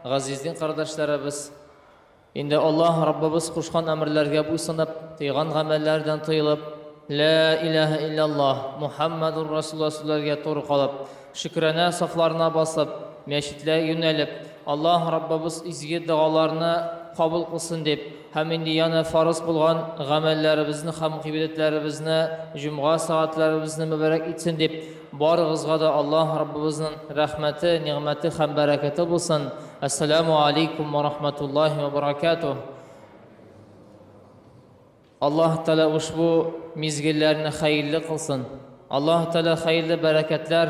газиздин кардәшләребез. Инде Аллаһ Раббыбыз кушкан әмерләргә буйсынып, тыйган гамәлләрдән тыелып, ла илаһа илляллаһ Мухаммадур Расулуллаһ сүзләргә туры калып, шөкранә сафларына басып, мәчетләргә юнәлеп, Аллаһ Раббыбыз изге дуаларны кабул кылсын дип, һәм инде яна фарыз булган гамәлләребезне һәм гыйбадәтләребезне, җомга сәгатьләребезне мөбарәк итсен дип, барыгызга да Аллаһ Раббыбызның рәхмәте, ниъмәте һәм бәрәкәте булсын. Ассаламу алейкум ва рахматуллаһи ва баракатуһ. Аллаһ Тәала ушбу мизгилләрне хәйрле кылсын. Аллаһ Тәала хәйрле бәрәкәтләр,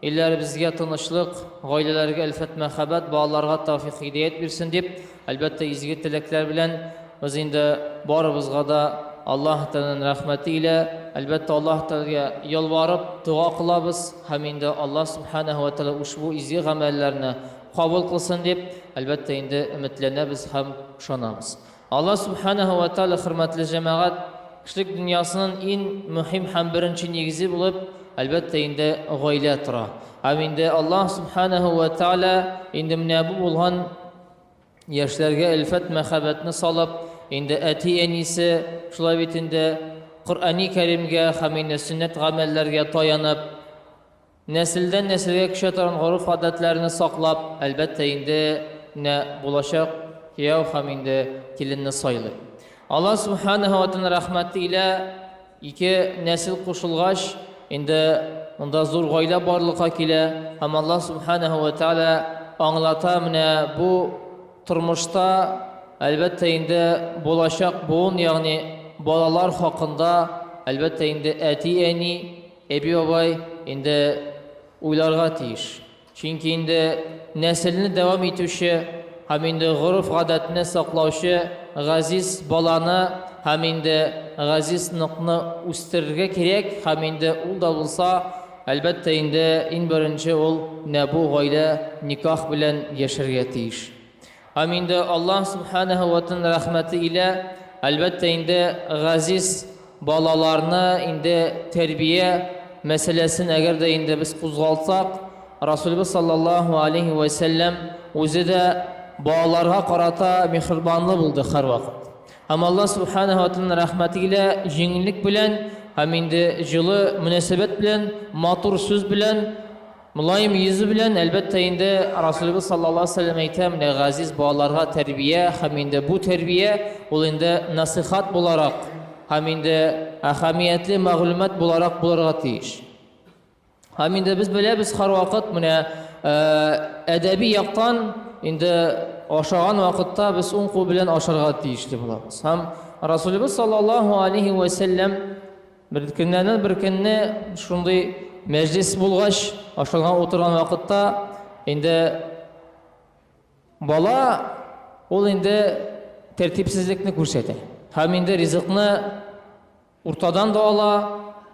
илләребезгә тынычлык, гаиләләргә әлфәт мәхәббәт, балаларга тәүфыйк һидаят бирсен дип, әлбәттә изге теләкләр белән без инде барыбызга да Аллаһ Тәаланың рәхмәте илә, әлбәттә Аллаһ Тәаләгә ялварып дуа кылабыз һәм инде Аллаһ Субханаһу ва Тәала ушбу изге гамәлләрне кабул кылсын дип, әлбәттә инде өметләнәбез һәм ышанабыз. Аллаһ Субханаһу ва Тәала хөрмәтле җәмәгать, кешелек дөньясының иң мөһим һәм беренче нигезе булып, әлбәттә инде гаилә тора. Һәм инде Аллаһ Субханаһу ва Тәала инде менә бу булган яшьләргә әлфәт мәхәббәтне салып, инде әти-әнисе шулай бит инде Коръәни Кәримгә һәм инде сөннәт гамәлләргә таянып, нәселдән нәселгә көчә торган горыф гадәтләрне саклап, әлбәттә инде булачак кияү һәм инде киленне сайлый. Аллаһ Субханаһу ва Тәала рәхмәте илә ике нәсел кушылгач, инде монда зур гаилә барлыкка килә һәм Аллаһ Субханаһу ва Тәала аңлата менә бу тормышта әлбәттә инде булачак буын, ягъни балалар хакында әлбәттә инде әти-әни, әби-бабай инде уйларга тиеш. Чөнки инде нәселне дәвам итүче һәм инде горыф гадәтне саклаучы газиз баланы һәм инде газиз ныкны үстерергә кирәк һәм инде ул да булса, әлбәттә инде иң беренче ул бу гаилә никах белән яшәргә тиеш. Һәм инде Аллаһ Субханаһу ва Тәала рәхмәте илә әлбәттә инде газиз балаларны инде тәрбия мәсьәләсен әгәр дә инде без кузгалтсак, Расулыбыз саллаллаһу алейхи ва саллям үзе дә балаларга карата мехрибанлы булды һәр вакыт. Һәм Аллаһ Субханаһу ва Тәала рәхмәте илә җиңеллек белән һәм инде җылы мөнәсәбәт белән, матур сүз белән, мулаим йөзе белән әлбәттә инде Расулыбыз саллаллаһу алейхи ва саллям әйтә, менә газиз балаларга тәрбия һәм инде бу тәрбия ул инде насихат буларак һәм инде әһәмиятле мәгълүмат буларак булырга тиеш. Һәм инде без беләбез һәр вакыт менә әдәби яктан инде ашаган вакытта без уң кул белән ашарга тиешле булабыз. Һәм Расулыбыз саллаллаһу алейхи ва саллям бер көннән бер көнне шундый мәҗлис булгач, ашарга утырган вакытта инде бала ул инде тәртипсезлекне күрсәтә. Һәм инде ризыкны уртадан да ала,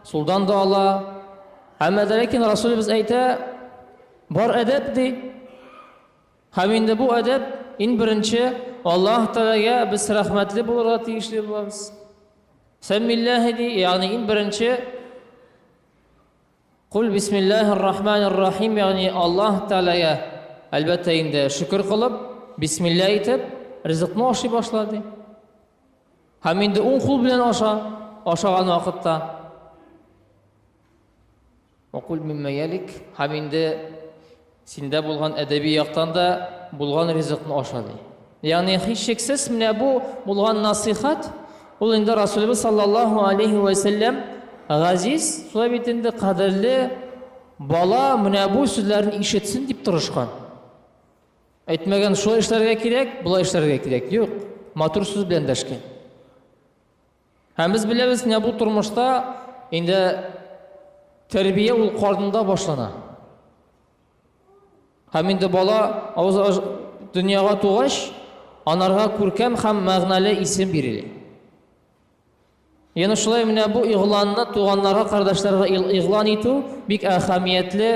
сулдан да ала. Әмма ләкин Расулыбыз әйтә, бар әдәп ди. Һәм инде бу әдәп иң беренче Аллаһ Тәаләгә без рәхмәтле булырга тиешле булабыз. Сәммилләһи ди, ягъни иң беренче Кул бисмиллаһир-рахманир-рахим, ягъни Аллаһ Тәаләгә әлбәттә инде шөкер кылып, бисмилла әйтеп, ризыкны ашый башлады. Һәм инде уң кул белән ашаган вакытта Вакул мимма ялик, һәм инде синдә булган әдәби яктан да булган ризыкны ашады. Ягъни һичшиксез менә бу булган насихат, ул инде Расулыбыз саллаллаһу алейхи ва саллям газиз, шулай бит инде кадерле бала менә бу сүзләрне ишетсен дип тырышкан. Әйтмәгән, шулай эшләргә кирәк, булай эшләргә кирәк. Юк, матур сүз белән дәшкән. Һәм без беләбез, менә бу тормышта инде тәрбия ул карнында башлана. Һәм инде бала дөньяга тугач, анарга күркәм һәм мәгънәле исем бирелә. Яны шулай менә бу игъланны туганнарга, кардәшләргә игълан итү бик әһәмиятле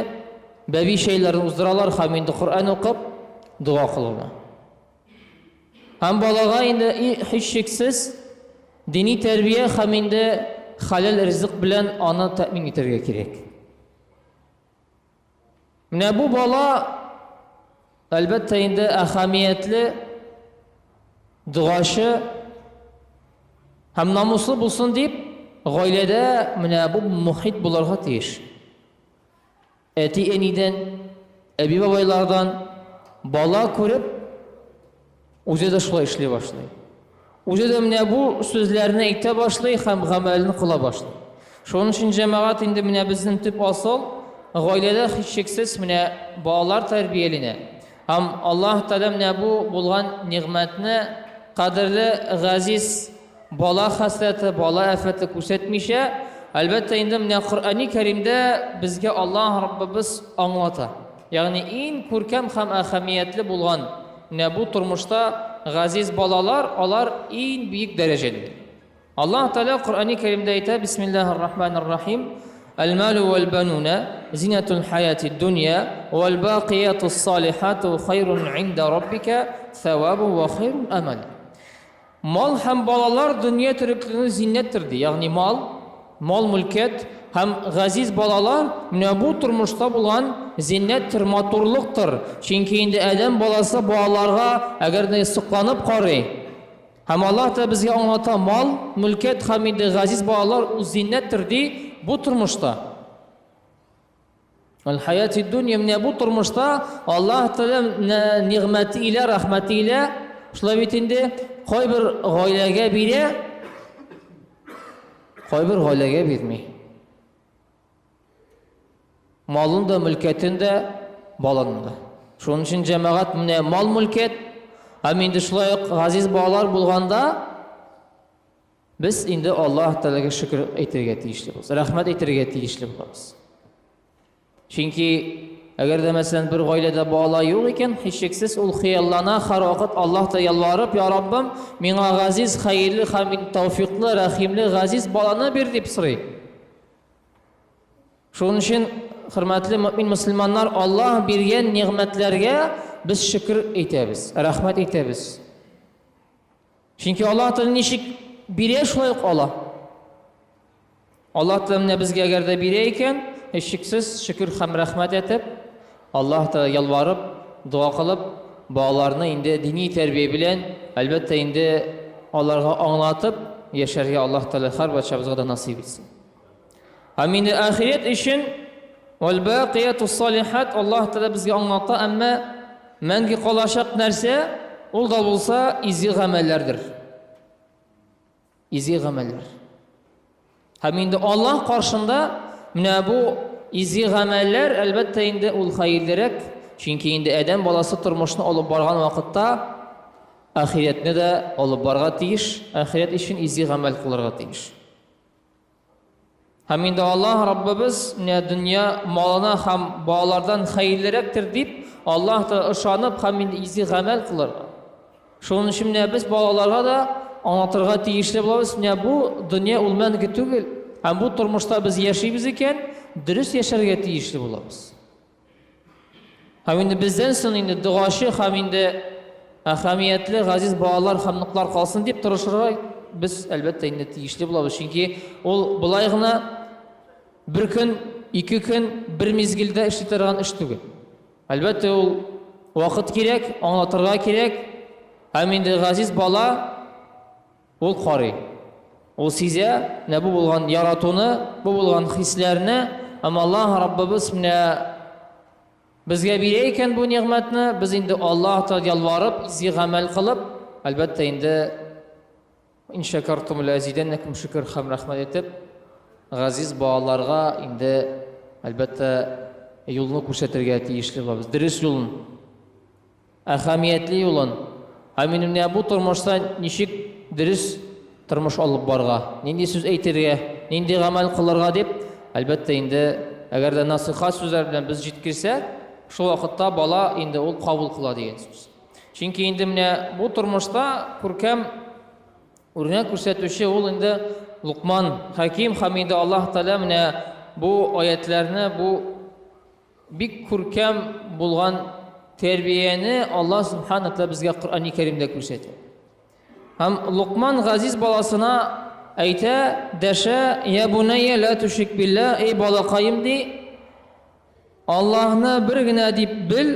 бәби шәйләрне уздыралар һәм инде Коръән укып дуа кылалар. Һәм балага инде һичшиксез дини тәрбия һәм инде халал ризык белән аны тәэмин итәргә кирәк. Менә бу бала Әлбәттә инде әһәмиятле дуашы һәм намуслы булсын дип, гаиләдә менә бу мөхит булырга тиеш. Әти-әнидән, әби-бабайлардан бала күреп, үзе дә шулай эшли башлый. Үзе дә менә бу сүзләрне әйтә башлый һәм гамәлен кыла башлый. Шуның өчен җәмәгать инде менә безнең төп асыл гаиләдә һичшиксез менә балалар тәрбияләнә. Һәм Аллаһ Тәгалә менә бу булган нигъмәтне кадерле газиз бала хәсрәте, бала афаты күрсәтмичә, әлбәттә инде менә Коръәни Кәримдә безгә Аллаһ Раббыбыз аңлата. Ягъни иң күркәм һәм әһәмиятле булган менә бу тормышта газиз балалар, алар иң бийек дәрәҗәдә. Аллаһ Тәгалә Коръәни Кәримдә әйтә: Бисмиллаһир-рахманир-рахим. المال والبنون زينة الحياة الدنيا والباقيات الصالحات خير عند ربك ثواب وخير أمل. Мал һәм балалар дөнья төреклегенең зиннәттер ди. Ягъни мал, мул-мөлкәт һәм газиз балалар менә бу тормышта булган зиннәттер, матурлыктыр. Чөнки инде адәм баласы балаларга әгәр дә сокланып карый. Һәм Аллаһ та безгә аңлата: мал, мөлкәт һәм инде газиз балалар ул зиннәттер ди. Bu turmuşta el-hayat-i dünya menә bu turmuşta Allah Teala ni'meti ile, rahmeti ile şulay bit инде кайбер гаиләгә бирә, кайбер гаиләгә бирми. Малын да, мөлкәтен дә, баланы да. Шуның өчен җәмәгать менә мал, мөлкәт һәм инде шулай ук газиз балалар булганда biz indi Alloh Taolaga shukr aytishga tegishlibiz, rahmat aytishga tegishli bo'lamiz. Chunki agarda masalan bir oilada bola yo'q ekan, hech shaksiz ul xiyallana har vaqt Allohga yalvorib, "Ya Rabbim, menga g'aziz, xayrli, ham tavfiqli, rahimli, g'aziz bolani ber" deb so'raydi. Shuning uchun hurmatli mu'min musulmonlar, Alloh bergan ne'matlarga biz shukr aytamiz, rahmat aytamiz. Chunki Alloh Taolo nishik bire şulay ola. Allah Teala bizga agarda bire ekan, hech shaksiz shukr ham rahmat etib, Alloh Taala yalvarib, duo qilib, bolalarni endi diniy tarbiya bilan albatta endi ularga anglatib yasharga Alloh Taala har barchamizga nasib etsin. Ham endi oxirat uchun val baqiyatus solihat Alloh Taala bizga anglata, ammo menga qolashaq narsa ul da bo'lsa izi amallardir. İzi gameller. Hem indi Allah karşında menə bu izi gameller elbette indi ul hayırdirek. Çünkü indi Adem balası turmuşunu alıp bargan vakıtta ahiretini de alıp barga tiyiş, ahiret için izi gamel kılırga tiyiş. Hem indi Allah Rabbimiz menə dünya malına hem bağlardan hayırdirektir deyip Allah da ışanıp hem indi izi gamel kılırga. Şunun için menə biz balalarga da anlatırga tiyişli bulabız. Bu dünya ul məngi tügül. Hem bu turmuşta biz yaşayız iken dürüst yaşarga tiyişli bulabız. Hem indi bizden sonra indi duaşı hem indi ahamiyetli gaziz bağlar hamlıklar kalsın deyip tırışırga biz elbette indi tiyişli bulabız. Çünkü ol bulayğına bir gün, iki gün, bir mezgilde işletirgan iş tügül. Elbette ol vakit gerek, anlatırga gerek. Hem indi gaziz bala ol qari. O size ne bu bulgan yaratını, bu bulgan hislerini, ama Allah Rabbimiz menə bizga berəyken bu ni'matni biz indi Allohga yalvarib, izi amal qilib, albatta indi in shakartum la azidannakum shukr ham rahmat etib, g'aziz bolalarga indi albatta yo'lni ko'rsatirga tegishli bo'lamiz. Dirish yo'lni, ahamiyatli yo'lni. Aminimne bu turmuşda nişik dirish turmush olib borga, nindi so'z aytirga, nindi amal qilirga deb albatta endi agarda nasihat so'zlar bilan biz yetkirsak, shu vaqtda bola endi ul qabul qiladi degan so'z. Chunki endi menə bu turmuşda ko'rkam o'rnak ko'rsatuvchi ul endi Luqman Hakim hamida Alloh taolo menə bu oyatlarni bu bik ko'rkam bo'lgan terbiyeni Allah subhanahu wa ta'ala bizga Qur'oni Karimda ko'rsatdi. Ham Luqman g'aziz bolasına ayta, "Dasha ya bunayya la tushrik billah", ey bolaqayim di, Allohni birgina deb bil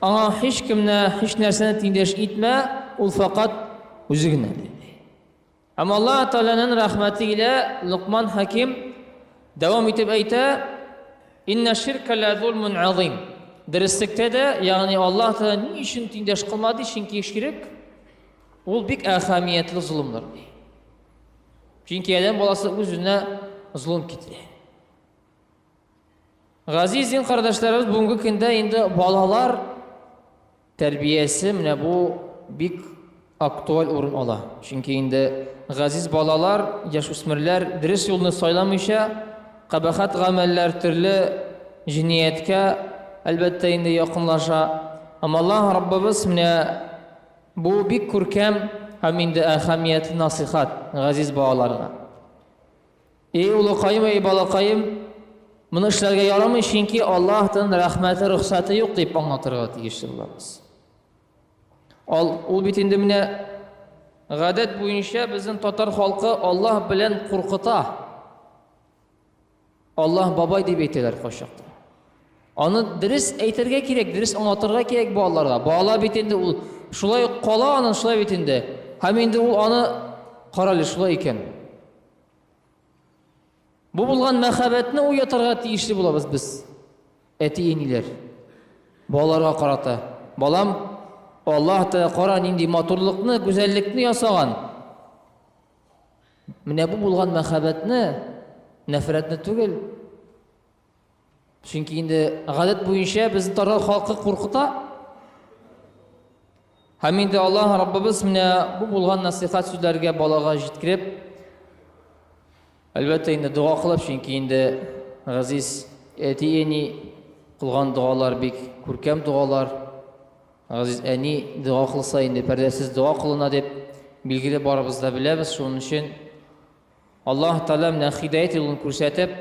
аңа һич кемне, һич нәрсәне тиңдәш итмә, ул фақат үзе генә. Әмма Аллаһ Тәгаләнең рәхмәте илә Луқман Хәким дәвам итеп әйтә: "Инна ширка ла зулмун азим." Дәреслектә дә, ягъни Аллаһ Тәгалә ни өчен тиңдәш кылмады, чөнки ширк ул бик әһәмиятле зулымдыр. Чөнки адәм баласы үзенә зулым китерә. Газиз дин кардәшләребез, бүгенге көндә инде балалар тәрбиясе менә бу бик актуаль урын ала. Чөнки инде газиз балалар, яшүсмерләр дөрес юлны сайламыйча, кабахат гамәлләр, төрле җинияткә әлбәттә инде якынлаша. Әмма Аллаһ Раббыбыз менә бу бик күркәм һәм инде әһәмиятле насихат газиз балаларга. Эй улыкаем, эй балакаем, моны эшләргә ярамый, чөнки Аллаһтан рәхмәте, рөхсәте юк дип аңлатырга тиешле булабыз. Ул бит инде менә гадәт буенча безнең татар халкы Аллаһ белән куркыта. Аллаһ бабай дип әйтәләр кайчакта. Аны дөрес әйтергә кирәк, дөрес аңлатырга кирәк балаларга. Бала бит инде ул шулай кала, аны шулай бит инде. Һәм инде ул аны каралы шулай икән. Бу булган мәхәббәтне уятырга тиешле булабыз без. Әти-әниләр балаларга карата. Балам, Аллаһ Тәгалә кара нинди матурлыкны, гүзәллекне ясаган. Менә бу булган мәхәббәтне, нәфрәтне түгел. Чөнки инде гадәт буенча безнең татар халкы куркыта. Һәм инде Аллаһ Раббыбыз менә бу булган насихат сүзләргә балага җиткереп, әлбәттә инде дуа кылып, чөнки инде газиз әти-әни кылган дуалар бик күркәм дуалар. Газиз әни дуа кылса, инде пәрдәсез дуа кылына дип билгеле барыбыз да беләбез. Шуның өчен Аллаһ Тәгалә менә хидаят юлын күрсәтеп,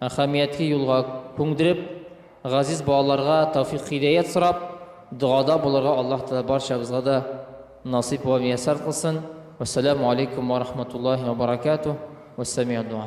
әһәмиятле юлга күндереп, газиз балаларга тәүфик хидаят сорап, дуада булырга Аллаһ Тәгалә барчабызга да насип ва миясар кылсын. Вассаламу алейкум ва рахматуллахи ва баракатуһ. Вассами'ад дуа.